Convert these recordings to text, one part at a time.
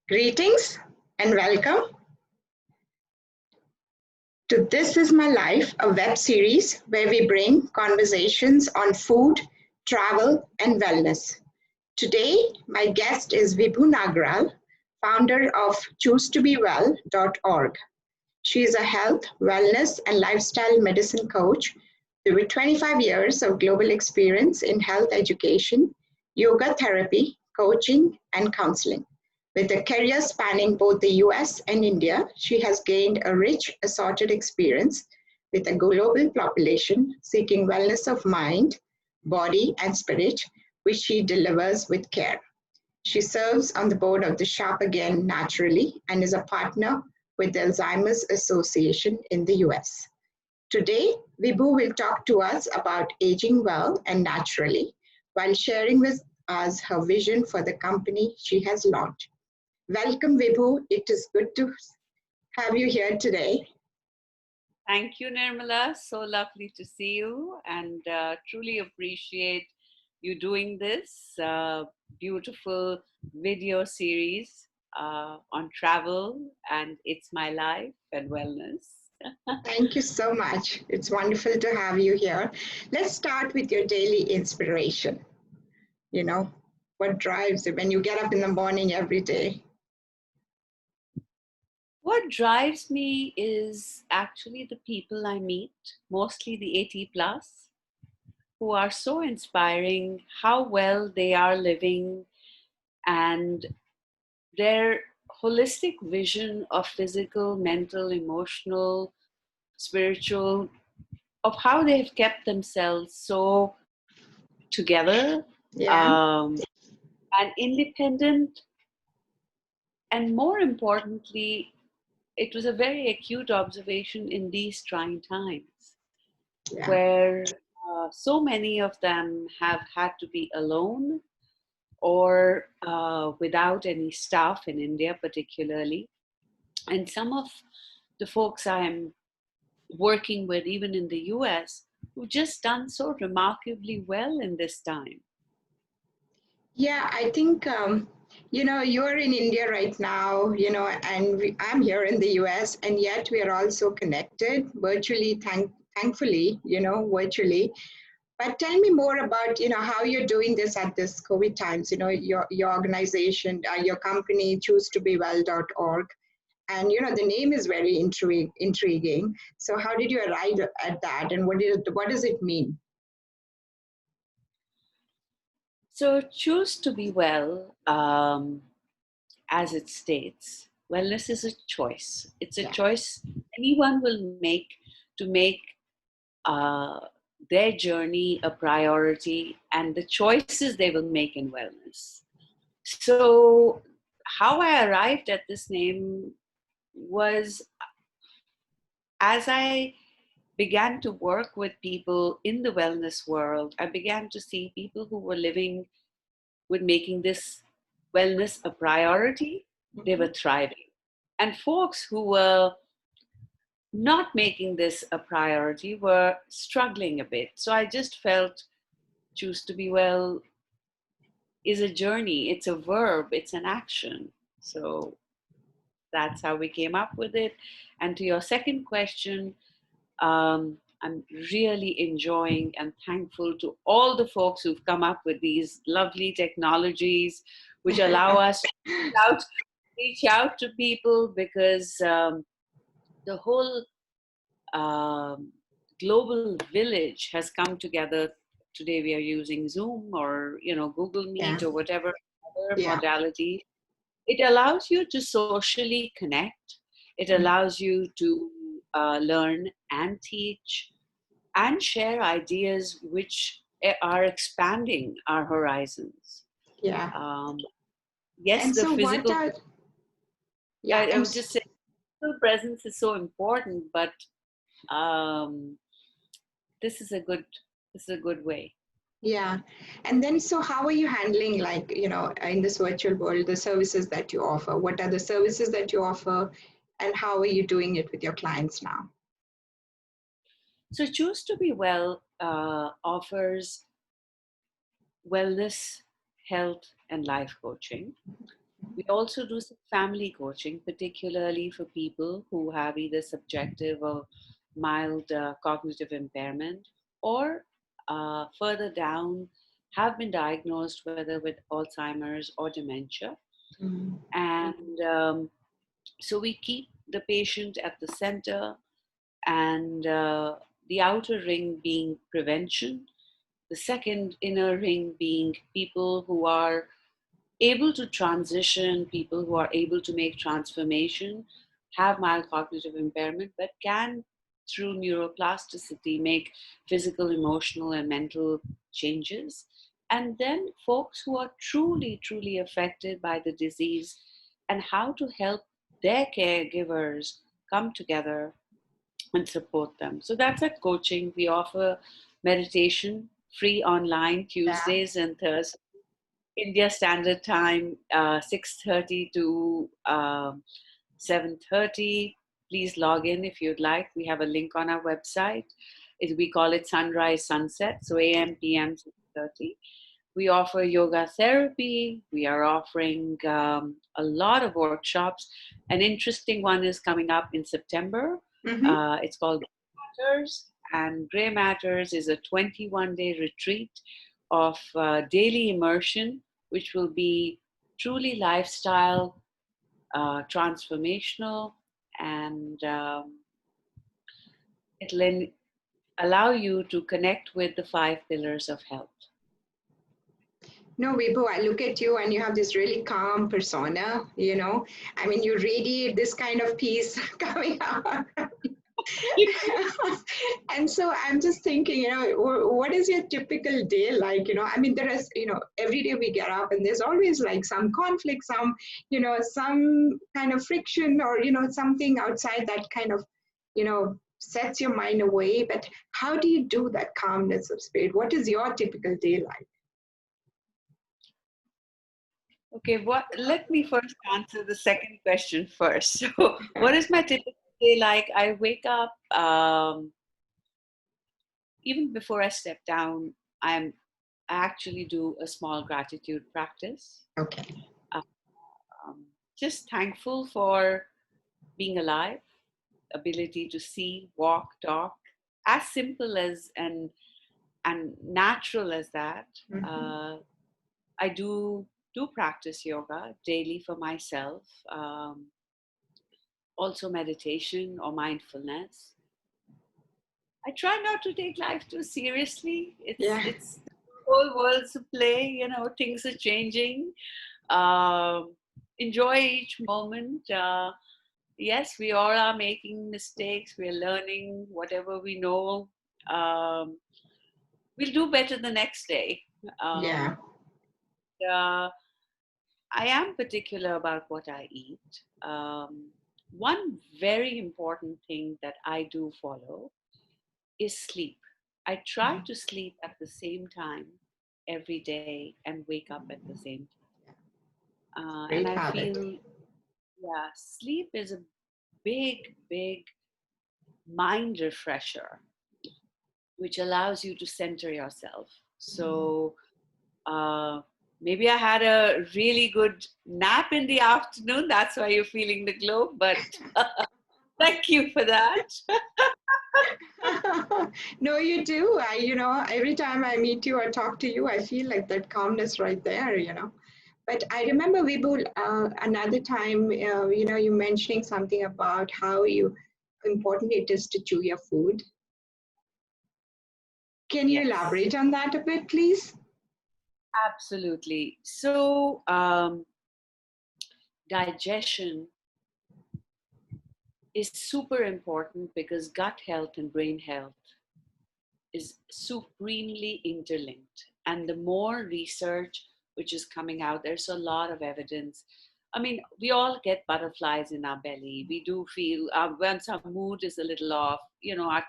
Greetings and welcome to This Is My Life, a web series where we bring conversations on food, travel, and wellness. Today, my guest is Vibhu Nagral, founder of ChooseToBeWell.org. She is a health, wellness, and lifestyle medicine coach with 25 years of global experience in health education, yoga therapy, coaching, and counseling. With a career spanning both the US and India, she has gained a rich, assorted experience with a global population seeking wellness of mind, body, and spirit, which she delivers with care. She serves on the board of the Sharp Again Naturally and is a partner with the Alzheimer's Association in the US. Today, Vibhu will talk to us about aging well and naturally while sharing with us her vision for the company she has launched. Welcome, Vibhu. It is good to have you here today. Thank you, Nirmala. So lovely to see you and truly appreciate you doing this beautiful video series on travel and it's my life and wellness. Thank you so much. It's wonderful to have you here. Let's start with your daily inspiration. You know, what drives you when you get up in the morning every day? What drives me is actually the people I meet, mostly the 80 plus, who are so inspiring, how well they are living, and their holistic vision of physical, mental, emotional, spiritual, of how they've kept themselves so together Yeah. um, and independent. And more importantly, it was a very acute observation in these trying times Yeah. where so many of them have had to be alone or without any staff in India, particularly. And some of the folks I'm working with, even in the US, who've just done so remarkably well in this time. Yeah, I think, you're in India right now, and I'm here in the US, and yet we are also connected virtually, thankfully, virtually. But tell me more about, how you're doing this at this COVID times, your organization, your company, ChooseToBeWell.org. And, the name is very intriguing. So how did you arrive at that? And what does it mean? So, choose to be well, as it states. Wellness is a choice. It's a Yeah. choice anyone will make to make uh, their journey a priority and the choices they will make in wellness. So, how I arrived at this name was as I began to work with people in the wellness world, I began to see people who were living with making this wellness a priority, they were Mhm. thriving. And folks who were not making this a priority were struggling a bit. So I just felt choose to be well is a journey, it's a verb, it's an action. So that's how we came up with it. And to your second question, I'm really enjoying and thankful to all the folks who've come up with these lovely technologies which allow us to reach out to people because the whole um, global village has come together. Today we are using Zoom or Google Yeah. Meet or whatever other Yeah. modality. It allows you to socially connect. It allows you to learn and teach and share ideas which are expanding our horizons. Yeah. Um, yes, And the so what physical, are, yeah, I would just say, physical presence is so important, but um, this is a good, this is a good way. yeah. And then so how are you handling, like, in this virtual world, the services that you offer? What are the services that you offer, and how are you doing it with your clients now? So, Choose to Be Well offers wellness, health, and life coaching. We also do some family coaching, particularly for people who have either subjective or mild cognitive impairment, or further down have been diagnosed whether with Alzheimer's or dementia. Mm. And so we keep the patient at the center, and the outer ring being prevention, the second inner ring being people who are able to transition, people who are able to make transformation, have mild cognitive impairment, but can, through neuroplasticity, make physical, emotional, and mental changes. And then folks who are truly, truly affected by the disease, and how to help their caregivers come together and support them. So that's at coaching. We offer meditation free online Yeah. Tuesdays and Thursdays, India Standard Time, 6:30 to 7:30. Please log in if you'd like. We have a link on our website. We call it Sunrise Sunset, so AM, PM, 6:30. We offer yoga therapy. We are offering a lot of workshops. An interesting one is coming up in September. Mm-hmm. It's called Matters, and Grey Matters is a 21-day retreat of daily immersion, which will be truly lifestyle, transformational, and it'll allow you to connect with the 5 pillars of health. No, Vibhu, I look at you and you have this really calm persona, you know. I mean, you radiate this kind of peace coming out. And so I'm just thinking, you know, what is your typical day like? You know, I mean, there is, you know, every day we get up and there's always like some conflict, some, you know, some kind of friction or, you know, something outside that kind of, you know, sets your mind away. But how do you do that calmness of spirit? What is your typical day like? Okay, let me first answer the second question first. So, what is my typical day like? I wake up, even before I step down, I actually do a small gratitude practice. Okay. Um, just thankful for being alive, ability to see, walk, talk, as simple as and natural as that. Mm-hmm. Uh, I do practice yoga daily for myself. Also meditation or mindfulness. I try not to take life too seriously. Yeah. It's the whole world's a play. You know, things are changing. Um, Enjoy each moment. Yes, we all are making mistakes. We're learning whatever we know. Um, we'll do better the next day. Yeah. Um, uh, I am particular about what I eat. One very important thing that I do follow is sleep. I try to sleep at the same time every day and wake up at the same time. And Great I habit. feel, yeah, sleep is a big, big mind refresher, which allows you to center yourself. So uh, maybe I had a really good nap in the afternoon. That's why you're feeling the glow. But thank you for that. No, you do. You know, every time I meet you or talk to you, I feel like that calmness right there, you know. But I remember, Vibhu, another time, you know, you mentioning something about how important it is to chew your food. Can you Yes, elaborate on that a bit, please? absolutely. So, digestion is super important because gut health and brain health is supremely interlinked. And the more research which is coming out, there's a lot of evidence. I mean, we all get butterflies in our belly. We do feel when some mood is a little off, you know, our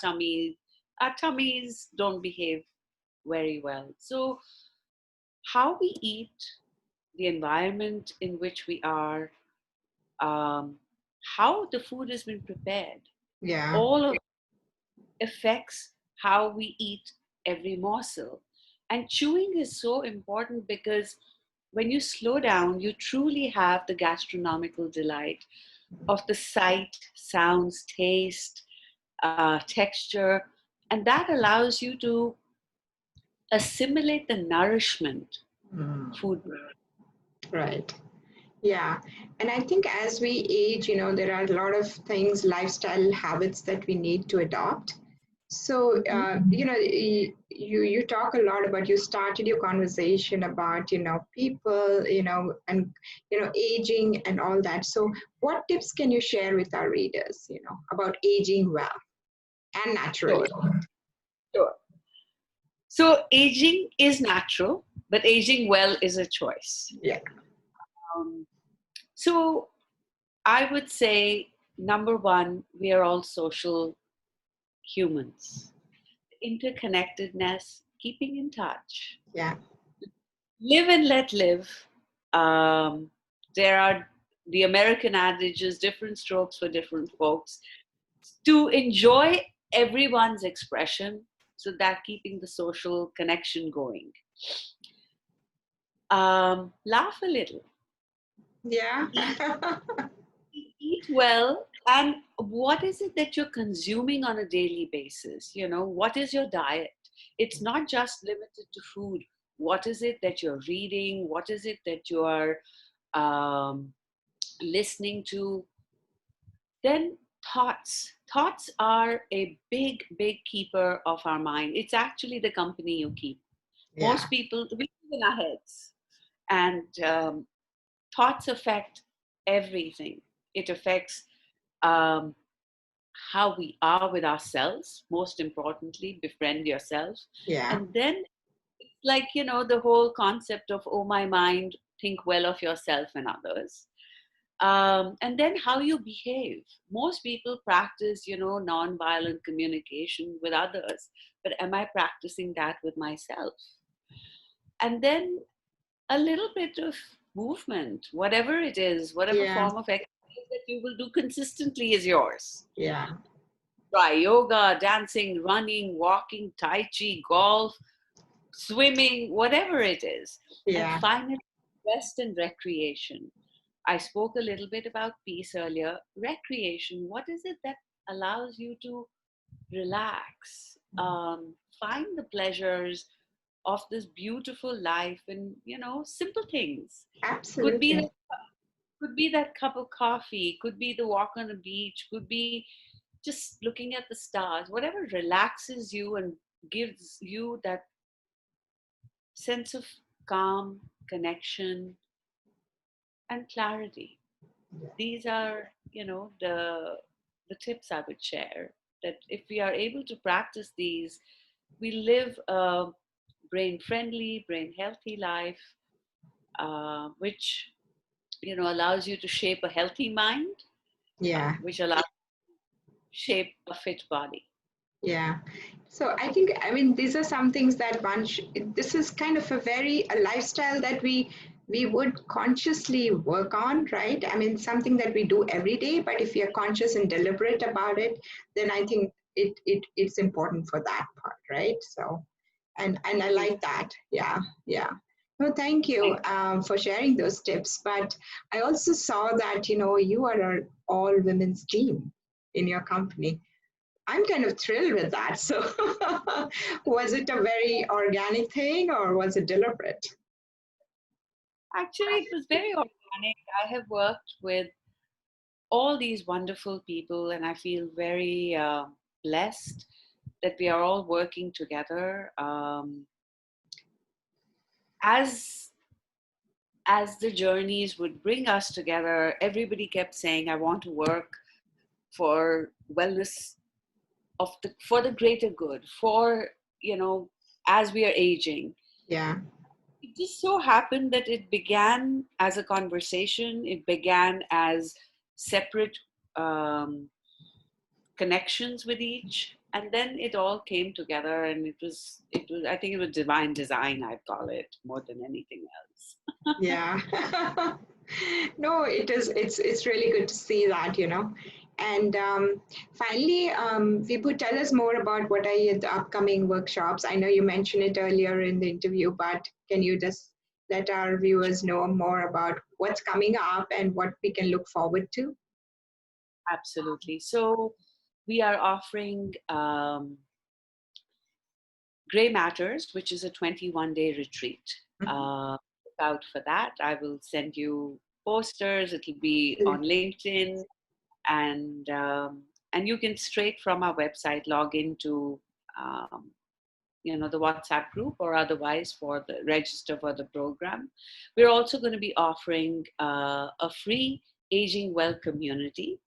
tummies don't behave very well. So, how we eat, the environment in which we are, um, how the food has been prepared, Yeah. all of affects how we eat every morsel. And chewing is so important because when you slow down, you truly have the gastronomical delight of the sight, sounds, taste, texture, and that allows you to assimilate the nourishment Mm. food. Right. Yeah. And I think as we age, there are a lot of things, lifestyle habits that we need to adopt. So, you talk a lot about, you started your conversation about, people, and, aging and all that. So what tips can you share with our readers, about aging well and Sure, naturally? sure. So aging is natural, but aging well is a choice. Yeah. Um, so I would say, number one, we are all social humans. Interconnectedness, keeping in touch. Yeah. Live and let live. Um, there are the American adages, different strokes for different folks. To enjoy everyone's expression, so that keeping the social connection going. Laugh a little, Yeah. eat, eat well, and what is it that you're consuming on a daily basis? What is your diet? It's not just limited to food. What is it that you're reading? What is it that you are um, listening to? Then thoughts are a big keeper of our mind. It's actually the company you keep. Yeah. Most people, we live in our heads, and thoughts affect everything. It affects um, how we are with ourselves. Most importantly, befriend yourself. Yeah. And then it's like, the whole concept of, oh, my mind, think well of yourself and others. And then how you behave. Most people practice, non-violent communication with others, but am I practicing that with myself? And then a little bit of movement, whatever it is, whatever Yeah. form of exercise that you will do consistently is yours. Yeah. Try yoga, dancing, running, walking, tai chi, golf, swimming, whatever it is. And Yeah. finally, rest and recreation. I spoke a little bit about peace earlier. Recreation, what is it that allows you to relax, find the pleasures of this beautiful life in, simple things? Could be Absolutely. that, could be that cup of coffee, could be the walk on the beach, could be just looking at the stars, whatever relaxes you and gives you that sense of calm, connection, and clarity. These are, the tips I would share, that if we are able to practice these, we live a brain friendly, brain healthy life, which, allows you to shape a healthy mind, Yeah. which allows you to shape a fit body. Yeah. So I think, I mean, these are some things that this is kind of a lifestyle that we would consciously work on, right? I mean, something that we do every day, but if we are conscious and deliberate about it, then I think it's important for that part, right? So, and I Absolutely. like that. Yeah. Yeah. No, thank you Thank for sharing those tips. But I also saw that, you are an all women's team in your company. I'm kind of thrilled with that. So, was it a very organic thing or was it deliberate? Actually, it was very organic. I have worked with all these wonderful people, and I feel very blessed that we are all working together. As the journeys would bring us together, everybody kept saying, "I want to work for wellness for the greater good, for as we are aging." Yeah, It just so happened that it began as a conversation. It began as separate um, connections with each, and then it all came together, and it was, I think it was divine design, I'd call it, more than anything else. yeah. No, it's really good to see that, And finally, Vibhu, tell us more about what are the upcoming workshops. I know you mentioned it earlier in the interview, but can you just let our viewers know more about what's coming up and what we can look forward to? Absolutely. So we are offering Gray Matters, which is a 21-day retreat. Look out for that. I will send you posters. It'll be on LinkedIn, and you can straight from our website log into the WhatsApp group, or otherwise for the register for the program. We're also going to be offering a free Aging Well community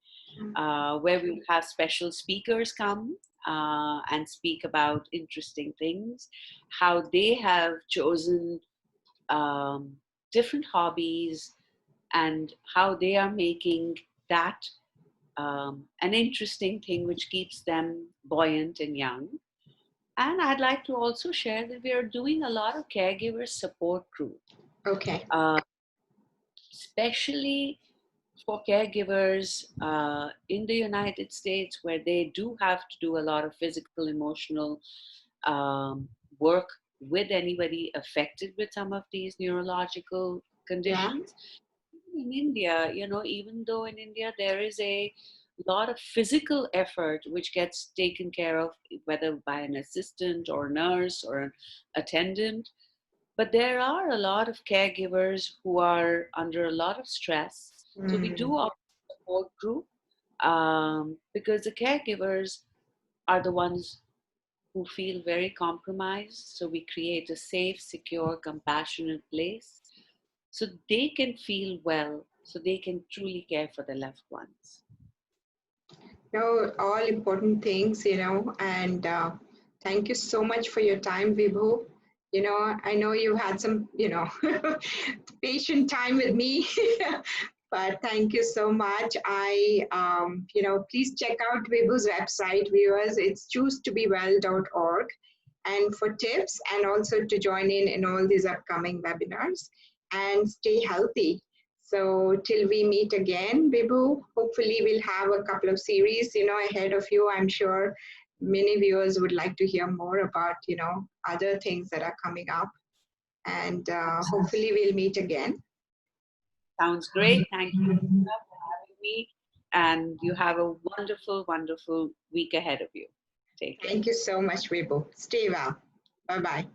where we will have special speakers come and speak about interesting things, how they have chosen different hobbies, and how they are making that an interesting thing which keeps them buoyant and young. And I'd like to also share that we are doing a lot of caregiver support group. Okay. Especially for caregivers in the United States, where they do have to do a lot of physical, emotional work with anybody affected with some of these neurological conditions. Yeah. In India, even though in India there is a lot of physical effort which gets taken care of, whether by an assistant or nurse or an attendant, but there are a lot of caregivers who are under a lot of stress. So we do offer a support group because the caregivers are the ones who feel very compromised. So we create a safe, secure, compassionate place so they can feel well, so they can truly care for their loved ones. No, all important things, and thank you so much for your time, Vibhu. I know you had some, patient time with me, but thank you so much. Please check out Vibhu's website, viewers. It's choosetobewell.org. And for tips and also to join in all these upcoming webinars, and stay healthy. So till we meet again, Vibhu, hopefully we'll have a couple of series, ahead of you. I'm sure many viewers would like to hear more about, other things that are coming up. And hopefully we'll meet again. Sounds great. Thank you for having me. And you have a wonderful, wonderful week ahead of you. Take care. Thank you so much, Vibhu. Stay well. Bye-bye.